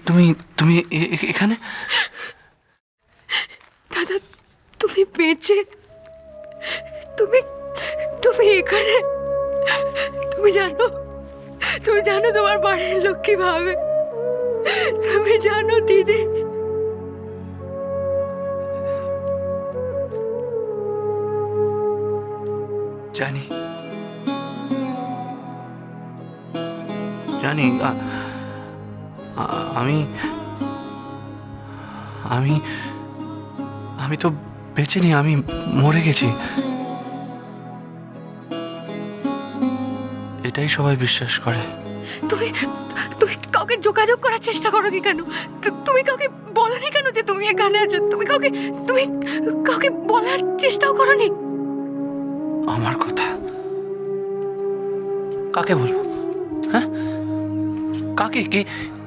তুমি তুমি এখানে? দাদা, তুমি বেঁচে, তুমি তুমি এখানে? তুমি জানো তোমার বাড়ির লোক কি ভাবে? তুমি জানো দিদি? জানি জানি আমি আমি আমি তো বেঁচে নেই, আমি মরে গেছি। এটাই সবাই বিশ্বাস করে। তুমি তুমি কাউকে যোগাযোগ করার চেষ্টা করোনি কেন? তুমি কাউকে বলোনি কেন যে তুমি এখানে আছো? তুমি কাউকে বলার চেষ্টাও করোনি? আমার কথা কাকে বলবো? হ্যাঁ, কাকে? কে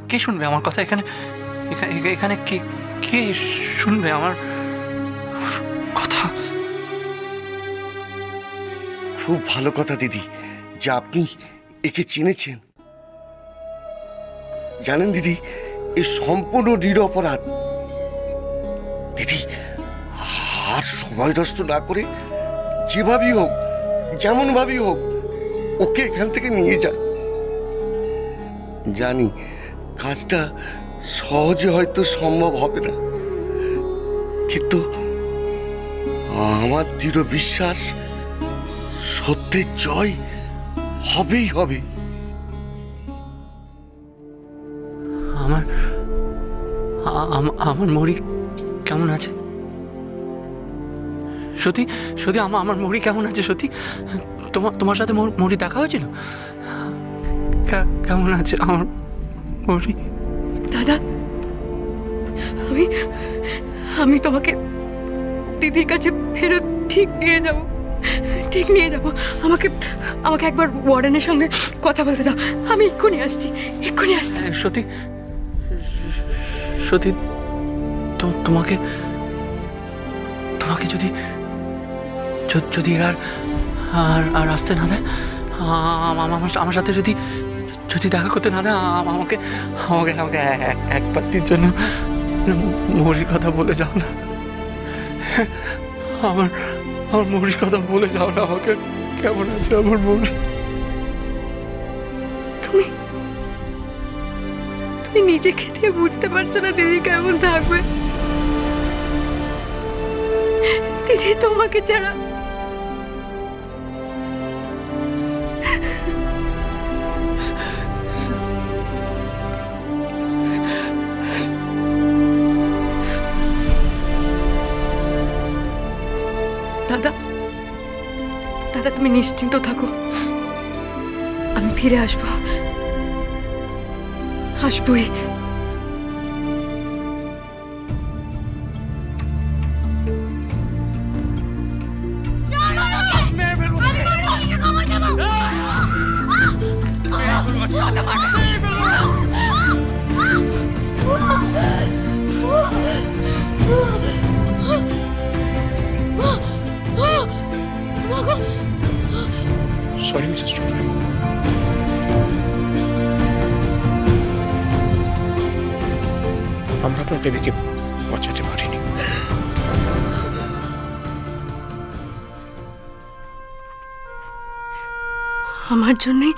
কে শুনবে আমার কথা? এখানে এখানে কে কে শুনবে আমার কথা? খুব ভালো কথা দিদি যে আপনি একে চিনেছেন। জানেন দিদি, এ সম্পূর্ণ নিরপরাধ। দিদি, আর সময় নষ্ট না করে যেভাবেই হোক, যেমন ভাবেই হোক, ওকে এখান থেকে নিয়ে যান। জানি কাজটা সহজে হয়তো সম্ভব হবে না, কিন্তু আমার দৃঢ় বিশ্বাস সত্যের জয় হবেই হবে। আমার আমার মরি কেমন আছে? সত্যি সত্যি আমার মরি কেমন আছে? সত্যি তোমার সাথে মরি দেখা হয়েছিল? কেমন আছে আমার মরি? দাদা, আমি তোমাকে দিদির কাছে ফেরত ঠিক নিয়ে যাব। আমাকে একবার ওয়ার্ডেনের সঙ্গে কথা বলতে দাও। আমি এক্ষুনি আসছি। সত্যি সত্যি তোমাকে যদি যদি আর আসতে না দেয়, আমার সাথে যদি দেখা করতে না দেয়, আমাকে একবারটির জন্য মরির কথা বলে যাও না। আমার মরির কথা বলে যাও না। আমাকে কেমন আছে আমার মরি? তুমি নিজে খেতে বুঝতে পারছো না দিদি কেমন থাকবে। দিদি তোমাকে ছাড়া দাদা, তুমি নিশ্চিন্ত থাকো, আমি ফিরে আসবই। সরি মিসেস চৌধুরী, আমরা আপনার বেবিকে বাঁচাতে পারিনি। আমার জন্যে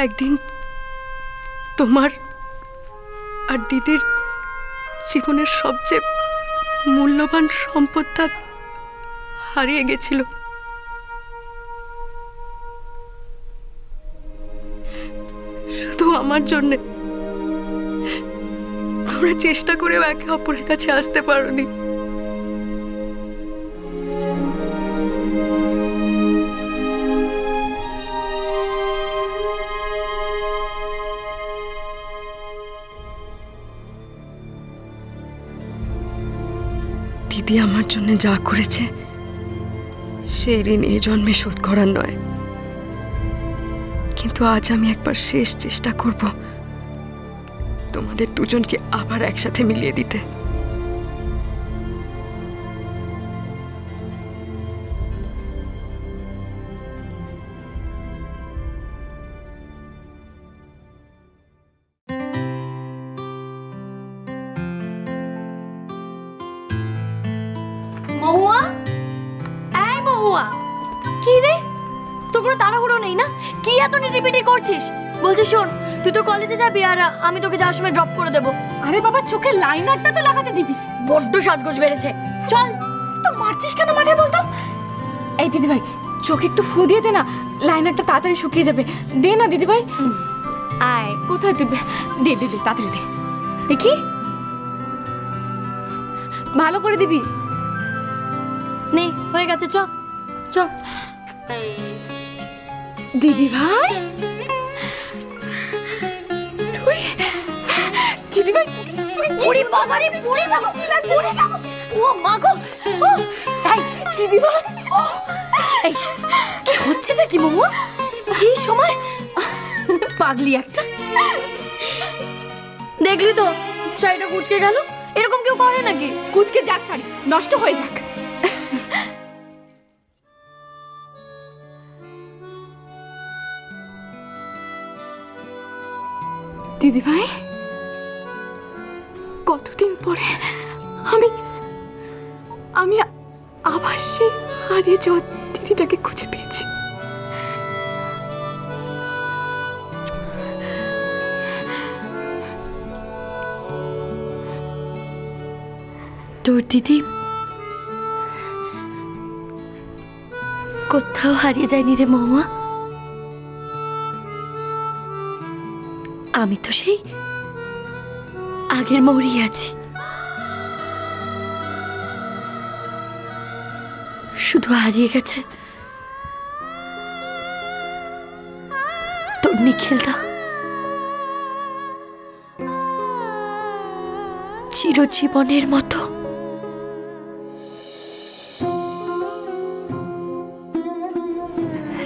একদিন তোমার আর দিদির জীবনের সবচেয়ে মূল্যবান সম্পদটা হারিয়ে গেছিল। শুধু আমার জন্যে তোমরা চেষ্টা করেও একে অপরের কাছে আসতে পারোনি। দিদি আমার জন্য যা করেছে সেই ঋণ এ জন্মে শোধ করার নয়, কিন্তু আজ আমি একবার শেষ চেষ্টা করব তোমাদের দুজনকে আবার একসাথে মিলিয়ে দিতে। কি রে, তোর কোনো তাড়াহুড়ো নেই না? কি এত নিটিপিটি করছিস? বলছি শোন, তুই তো কলেজে যাবি আর আমি তোকে যাওয়ার সময় ড্রপ করে দেবো। আরে বাবা, চোখে লাইনারটা তো লাগাতে দিবি। বড্ড সাজগোজ বেড়েছে, চল। তো মারছিস কেন মাথায় বলতো? এই দিদি ভাই, চোখে একটু ফু দিয়ে দে না, লাইনারটা তাড়াতাড়ি শুকিয়ে যাবে। দে না দিদি ভাই। আয়, কোথায় তুই? দে দে দে, তাড়াতাড়ি দে। দেখি, ভালো করে দিবি। নে, হয়ে গেছে, চ চ। দিদি ভাই, তুই দিদি ভাই, ওরে বাবা রে, পড়ে যাবো, পড়ে যাবো। ও মা গো, এই দিদি ভাই, এই কি হচ্ছে নাকি মহুয়া এই সময়? পাগলি একটা। দেখলি তো শাড়িটা কুচকে গেল। এরকম কেউ করে নাকি? কুচকে যাক শাড়ি, নষ্ট হয়ে যাক। দিদি ভাই, কতদিন পরে আমি আমি আবার সেই হারিয়ে যাওয়া দিদিটাকে খুঁজে পেয়েছি। তোর দিদি কোথাও হারিয়ে যায়নি রে মহুয়া। আমি তো সেই আগের মৌরি আছি, শুধু হারিয়ে গেছে তোর নিখিলদা। চিরজীবনের মতো।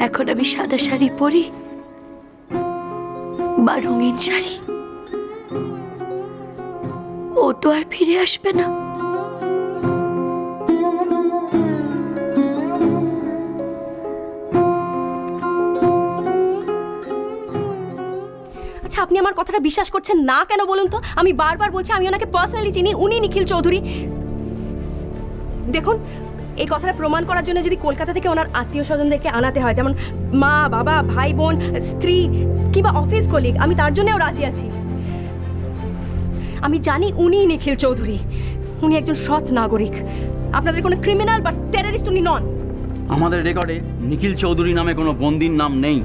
এখন আমি সাদা শাড়ি পরি বা রঙিন শাড়ি, ও তো আর ফিরে আসবে না। আচ্ছা, আপনি আমার কথাটা বিশ্বাস করছেন না কেন বলুন তো? আমি বারবার বলছি আমি ওনাকে পার্সোনালি চিনি, উনি নিখিল চৌধুরী। দেখুন, এই কথাটা প্রমাণ করার জন্য যদি কলকাতা থেকে ওনার আত্মীয় স্বজনদেরকে আনাতে হয়, যেমন মা, বাবা, ভাই, বোন, স্ত্রী কিংবা অফিস কলিগ, আমি তার জন্যও রাজি আছি। আমি জানি উনিই নিখিল চৌধুরী। উনি একজন সৎ নাগরিক, আপনাদের কোনো ক্রিমিনাল বা টেররিস্ট উনি নন। আমাদের রেকর্ডে নিখিল চৌধুরী নামে কোনো বন্দির নাম নেই।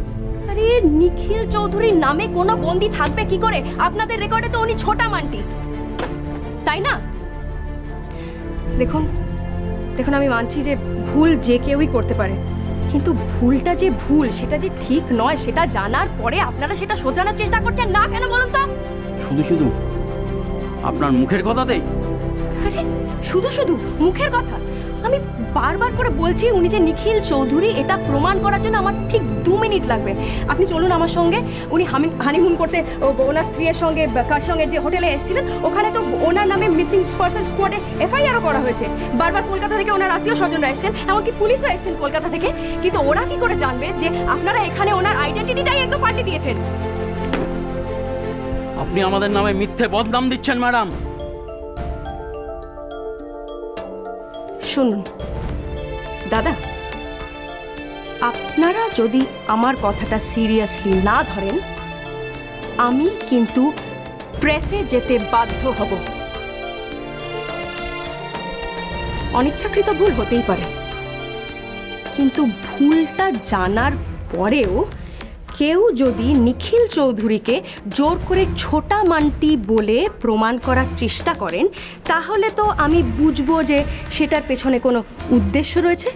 আরে, নিখিল চৌধুরীর নামে কোনো বন্দি থাকবে কি করে? আপনাদের রেকর্ডে তো উনি ছোটা মান্টি, তাই না? দেখুন দেখুন, আমি মানছি যে ভুল যে কেউই করতে পারে, কিন্তু ভুলটা যে ভুল, সেটা যে ঠিক নয়, সেটা জানার পরে আপনারা সেটা শোধরানোর চেষ্টা করছেন না কেন বলুন তো? শুধু শুধু আপনার মুখের কথাতেই? আরে, শুধু শুধু মুখের কথা? আমি বারবার করে বলছি উনি যে নিখিল চৌধুরী, এটা প্রমাণ করার জন্য আমার ঠিক 2 মিনিট লাগবে। আপনি চলুন আমার সঙ্গে। উনি হানিমুন করতে ওনার স্ত্রীর সঙ্গে, কার সঙ্গে যে হোটেলে এসেছিলেন, ওখানে তো ওনার নামে মিসিং পারসন স্কোয়াডে FIR-ও করা হয়েছে। বারবার কলকাতা থেকে ওনার আত্মীয় স্বজনরা এসেছেন, এমনকি পুলিশও এসেছেন কলকাতা থেকে। কিন্তু ওরা কি করে জানবে যে আপনারা এখানে ওনার আইডেন্টিটিটাই একদম পাল্টে দিয়েছেন? আপনি আমাদের নামে মিথ্যে বদনাম দিচ্ছেন ম্যাডাম। শুনুন দাদা, আপনারা যদি আমার কথাটা সিরিয়াসলি না ধরেন, আমি কিন্তু প্রেসে যেতে বাধ্য হব। অনিচ্ছাকৃত ভুল হতেই পারে, কিন্তু ভুলটা জানার পরেও কেউ যদি নিখিল চৌধুরীকে জোর করে ছোটা মান্টি বলে প্রমাণ করার চেষ্টা করেন, তাহলে তো আমি বুঝবো যে সেটার পেছনে কোনো উদ্দেশ্য রয়েছে।